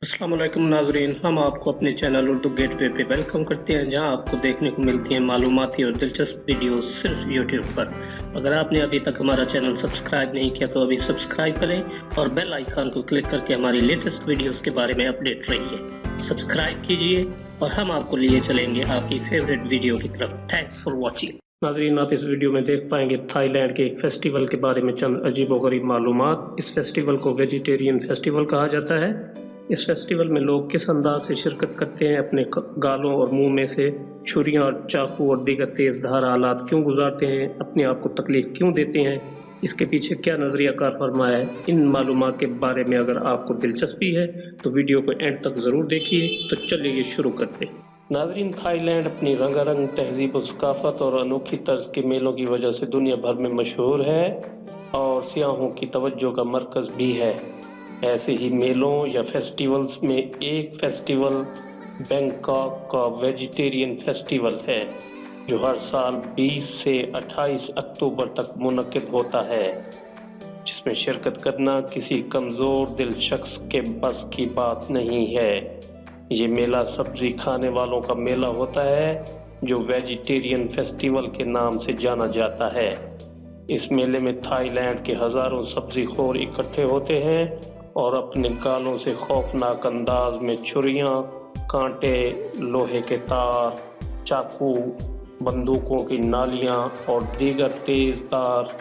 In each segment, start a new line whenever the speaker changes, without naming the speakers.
अस्सलाम वालेकुम नाज़रीन, हम आपको अपने चैनल उर्दू गेटवे पे वेलकम करते हैं, जहां आपको देखने को मिलती हैं मालूमाती और दिलचस्प वीडियोस सिर्फ यूट्यूब पर। अगर आपने अभी तक हमारा चैनल सब्सक्राइब नहीं किया तो अभी सब्सक्राइब करें और बेल आइकन को क्लिक करके हमारी लेटेस्ट वीडियोस के बारे में अपडेट रहिए। सब्सक्राइब कीजिए और हम आपको लिए चलेंगे आपकी फेवरेट वीडियो की तरफ। Thanks for watching. नाज़रीन, आप इस वीडियो में देख पाएंगे थाईलैंड के एक फेस्टिवल के बारे में चंद अजीब व गरीब मालूमात। इस फेस्टिवल को वेजिटेरियन फेस्टिवल कहा जाता है। इस फेस्टिवल में लोग किस अंदाज से शिरकत करते हैं, अपने गालों और मुंह में से छुरियां और चाकू और दीगर तेज़ धार आलात क्यों गुजारते हैं, अपने आप को तकलीफ क्यों देते हैं, इसके पीछे क्या नज़रिया कार फरमा है, इन मालूमात के बारे में अगर आपको दिलचस्पी है तो वीडियो को एंड तक ज़रूर देखिए। तो चलिए शुरू करते हैं। नाज़रीन, थाईलैंड अपनी रंगारंग तहजीब और सकाफत और अनोखी तर्ज के मेलों की वजह से दुनिया भर में मशहूर है और सियाहों की तवज्जो का मरकज़ भी है। ऐसे ही मेलों या फेस्टिवल्स में एक फेस्टिवल बैंकॉक का वेजिटेरियन फेस्टिवल है, जो हर साल 20 से 28 अक्टूबर तक मुनक्किद होता है, जिसमें शिरकत करना किसी कमज़ोर दिल शख्स के बस की बात नहीं है। ये मेला सब्ज़ी खाने वालों का मेला होता है, जो वेजिटेरियन फेस्टिवल के नाम से जाना जाता है। इस मेले में थाईलैंड के हज़ारों सब्ज़ी खोर इकट्ठे होते हैं और अपने गालों से खौफनाक अंदाज में छुरियां, कांटे, लोहे के तार, चाकू, बंदूकों की नालियां और दीगर तेज तार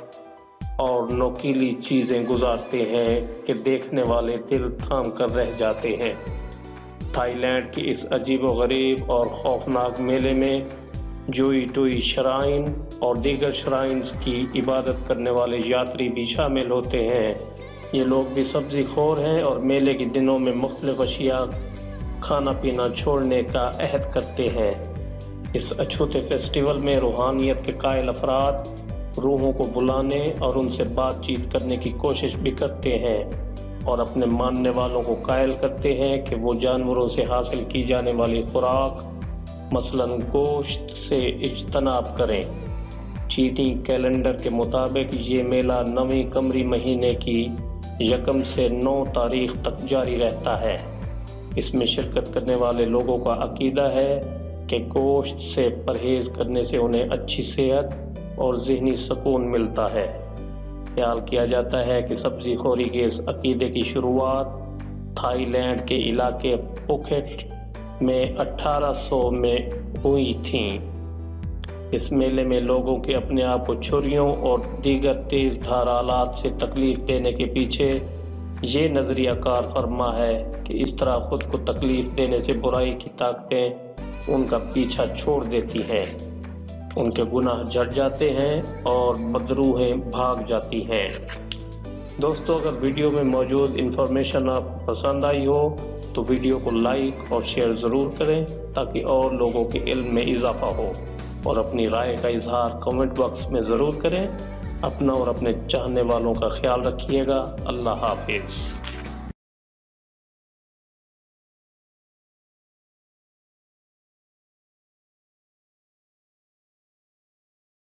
और नोकीली चीज़ें गुजारते हैं कि देखने वाले दिल थाम कर रह जाते हैं। थाईलैंड के इस अजीब व गरीब और खौफनाक मेले में जोई टोई श्राइन और दीगर श्राइन्स की इबादत करने वाले यात्री भी शामिल होते हैं। ये लोग भी सब्ज़ी खोर हैं और मेले के दिनों में मुख्तलिफ अशिया खाना पीना छोड़ने का अहद करते हैं। इस अछूते फेस्टिवल में रूहानियत के कायल अफराद रूहों को बुलाने और उनसे बातचीत करने की कोशिश भी करते हैं और अपने मानने वालों को कायल करते हैं कि वो जानवरों से हासिल की जाने वाली खुराक मसलन गोश्त से इज्तनाब करें। चीनी कैलेंडर के मुताबिक ये मेला 9वीं कमरी महीने की 1 से 9 तारीख तक जारी रहता है। इसमें शिरकत करने वाले लोगों का अकीदा है कि गोश्त से परहेज़ करने से उन्हें अच्छी सेहत और ज़हनी सुकून मिलता है। ख्याल किया जाता है कि सब्ज़ी खोरी के इस अकीदे की शुरुआत थाईलैंड के इलाके पुकेट में 1800 में हुई थी। इस मेले में लोगों के अपने आप को छुरियों और दीगर तेज़ धार आलात से तकलीफ़ देने के पीछे ये नज़रिया कार फरमा है कि इस तरह ख़ुद को तकलीफ़ देने से बुराई की ताकतें उनका पीछा छोड़ देती हैं, उनके गुनाह झड़ जाते हैं और बदरूहें भाग जाती हैं। दोस्तों, अगर वीडियो में मौजूद इन्फॉर्मेशन आपको पसंद आई हो तो वीडियो को लाइक और शेयर ज़रूर करें ताकि और लोगों के इल्म में इजाफ़ा हो, और अपनी राय का इजहार कमेंट बॉक्स में ज़रूर करें। अपना और अपने चाहने वालों का ख्याल रखिएगा। अल्लाह हाफिज़।